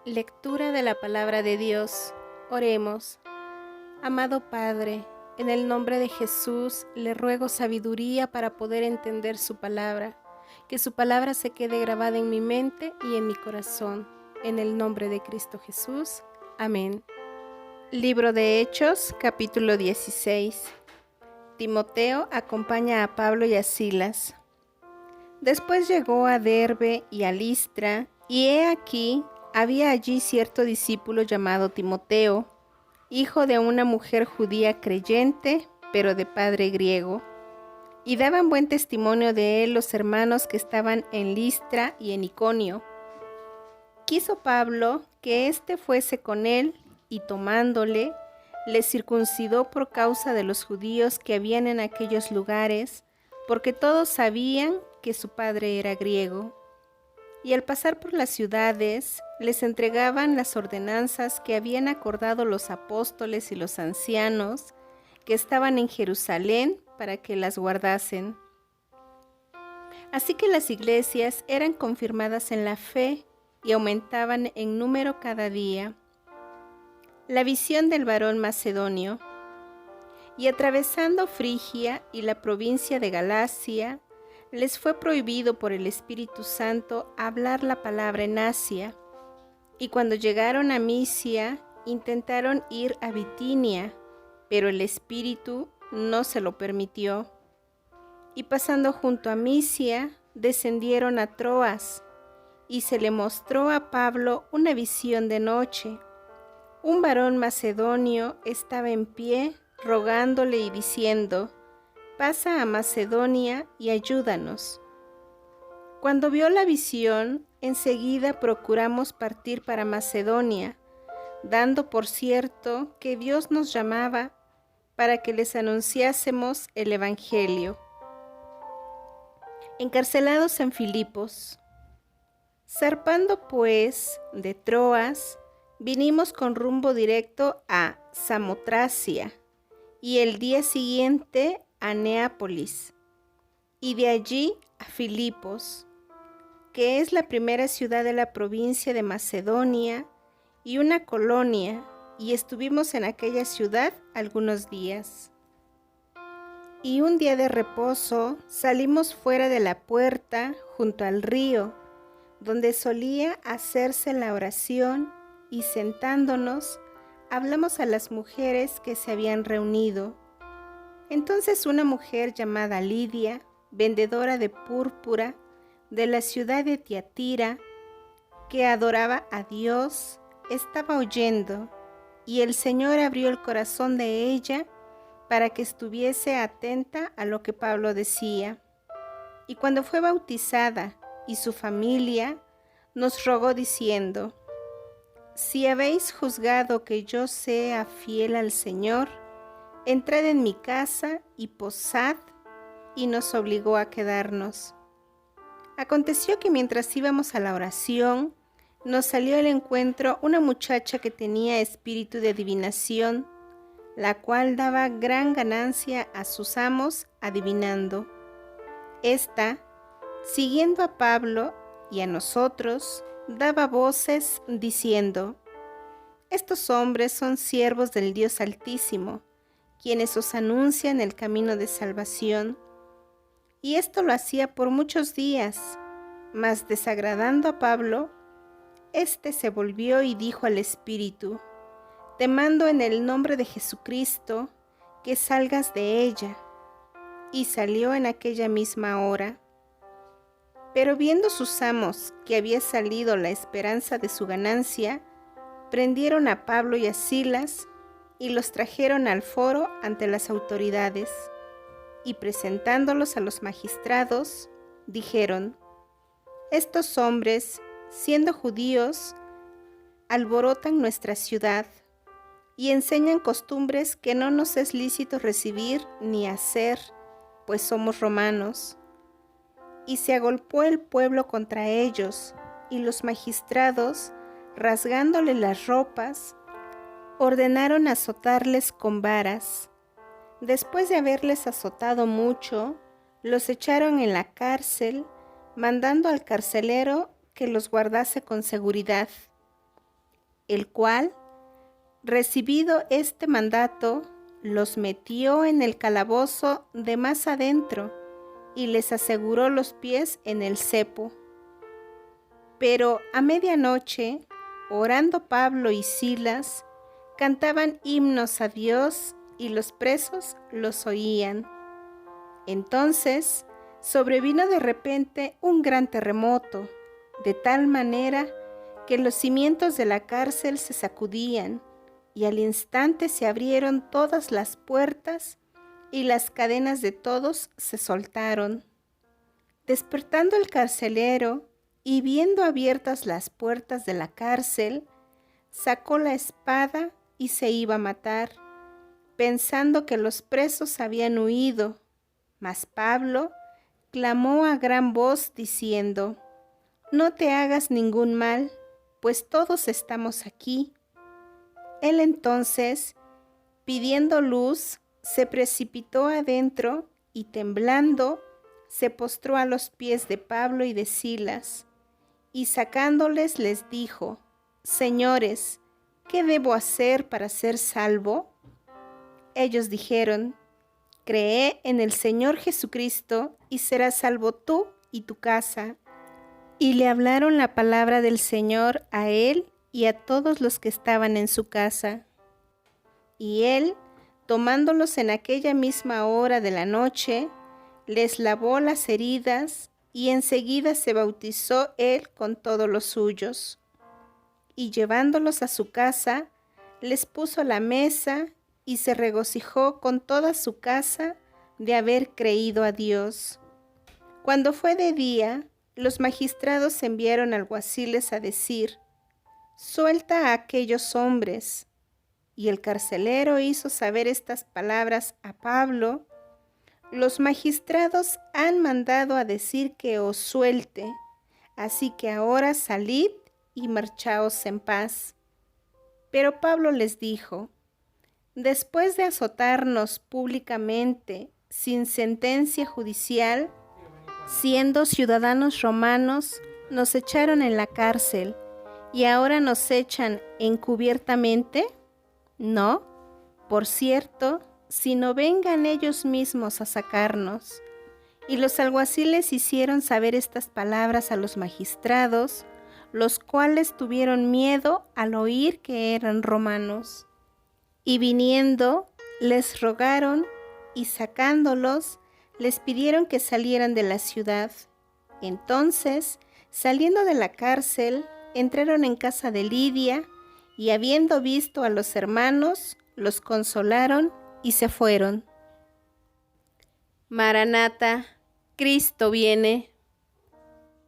Lectura de la palabra de Dios. Oremos. Amado Padre, en el nombre de Jesús le ruego sabiduría para poder entender su palabra, que su palabra se quede grabada en mi mente y en mi corazón. En el nombre de Cristo Jesús. Amén. Libro de Hechos, capítulo 16. Timoteo acompaña a Pablo y a Silas. Después llegó a Derbe y a Listra, y he aquí, había allí cierto discípulo llamado Timoteo, hijo de una mujer judía creyente, pero de padre griego. Y daban buen testimonio de él los hermanos que estaban en Listra y en Iconio. Quiso Pablo que éste fuese con él, y tomándole, le circuncidó por causa de los judíos que habían en aquellos lugares, porque todos sabían que su padre era griego. Y al pasar por las ciudades, les entregaban las ordenanzas que habían acordado los apóstoles y los ancianos que estaban en Jerusalén para que las guardasen. Así que las iglesias eran confirmadas en la fe y aumentaban en número cada día. La visión del varón macedonio. Y atravesando Frigia y la provincia de Galacia, les fue prohibido por el Espíritu Santo hablar la palabra en Asia. Y cuando llegaron a Misia, intentaron ir a Bitinia, pero el Espíritu no se lo permitió. Y pasando junto a Misia, descendieron a Troas, y se le mostró a Pablo una visión de noche. Un varón macedonio estaba en pie, rogándole y diciendo: «Pasa a Macedonia y ayúdanos». Cuando vio la visión, enseguida procuramos partir para Macedonia, dando por cierto que Dios nos llamaba para que les anunciásemos el Evangelio. Encarcelados en Filipos. Zarpando pues de Troas, vinimos con rumbo directo a Samotracia, y el día siguiente a Neápolis, y de allí a Filipos, que es la primera ciudad de la provincia de Macedonia y una colonia, y estuvimos en aquella ciudad algunos días. Y un día de reposo salimos fuera de la puerta junto al río, donde solía hacerse la oración, y sentándonos, hablamos a las mujeres que se habían reunido. Entonces una mujer llamada Lidia, vendedora de púrpura, de la ciudad de Tiatira, que adoraba a Dios, estaba oyendo, y el Señor abrió el corazón de ella para que estuviese atenta a lo que Pablo decía. Y cuando fue bautizada y su familia, nos rogó diciendo: «Si habéis juzgado que yo sea fiel al Señor, entrad en mi casa y posad», y nos obligó a quedarnos. Aconteció que mientras íbamos a la oración, nos salió al encuentro una muchacha que tenía espíritu de adivinación, la cual daba gran ganancia a sus amos adivinando. Esta, siguiendo a Pablo y a nosotros, daba voces diciendo: «Estos hombres son siervos del Dios Altísimo, quienes os anuncian el camino de salvación». Y esto lo hacía por muchos días, mas desagradando a Pablo, éste se volvió y dijo al espíritu: «Te mando en el nombre de Jesucristo que salgas de ella». Y salió en aquella misma hora. Pero viendo sus amos que había salido la esperanza de su ganancia, prendieron a Pablo y a Silas y los trajeron al foro ante las autoridades. Y presentándolos a los magistrados, dijeron: «Estos hombres, siendo judíos, alborotan nuestra ciudad y enseñan costumbres que no nos es lícito recibir ni hacer, pues somos romanos». Y se agolpó el pueblo contra ellos, y los magistrados, rasgándole las ropas, ordenaron azotarles con varas. Después de haberles azotado mucho, los echaron en la cárcel, mandando al carcelero que los guardase con seguridad. el cual, recibido este mandato, los metió en el calabozo de más adentro y les aseguró los pies en el cepo. Pero a medianoche, orando Pablo y Silas, cantaban himnos a Dios y los presos los oían. Entonces sobrevino de repente un gran terremoto, de tal manera que los cimientos de la cárcel se sacudían, y al instante se abrieron todas las puertas y las cadenas de todos se soltaron. Despertando el carcelero y viendo abiertas las puertas de la cárcel, sacó la espada y se iba a matar, pensando que los presos habían huido. Mas Pablo clamó a gran voz diciendo: «No te hagas ningún mal, pues todos estamos aquí». Él entonces, pidiendo luz, se precipitó adentro y temblando, se postró a los pies de Pablo y de Silas, y sacándoles les dijo: «Señores, ¿qué debo hacer para ser salvo?». Ellos dijeron: «Cree en el Señor Jesucristo y serás salvo tú y tu casa». Y le hablaron la palabra del Señor a él y a todos los que estaban en su casa. Y él, tomándolos en aquella misma hora de la noche, les lavó las heridas y enseguida se bautizó él con todos los suyos. Y llevándolos a su casa, les puso la mesa y se regocijó con toda su casa de haber creído a Dios. Cuando fue de día, los magistrados enviaron alguaciles a decir: «Suelta a aquellos hombres». Y el carcelero hizo saber estas palabras a Pablo: «Los magistrados han mandado a decir que os suelte, así que ahora salid y marchaos en paz». Pero Pablo les dijo: «Después de azotarnos públicamente, sin sentencia judicial, siendo ciudadanos romanos, nos echaron en la cárcel, ¿y ahora nos echan encubiertamente? No, por cierto, sino vengan ellos mismos a sacarnos». Y los alguaciles hicieron saber estas palabras a los magistrados, los cuales tuvieron miedo al oír que eran romanos. Y viniendo, les rogaron, y sacándolos, les pidieron que salieran de la ciudad. Entonces, saliendo de la cárcel, entraron en casa de Lidia, y habiendo visto a los hermanos, los consolaron y se fueron. Maranata, Cristo viene.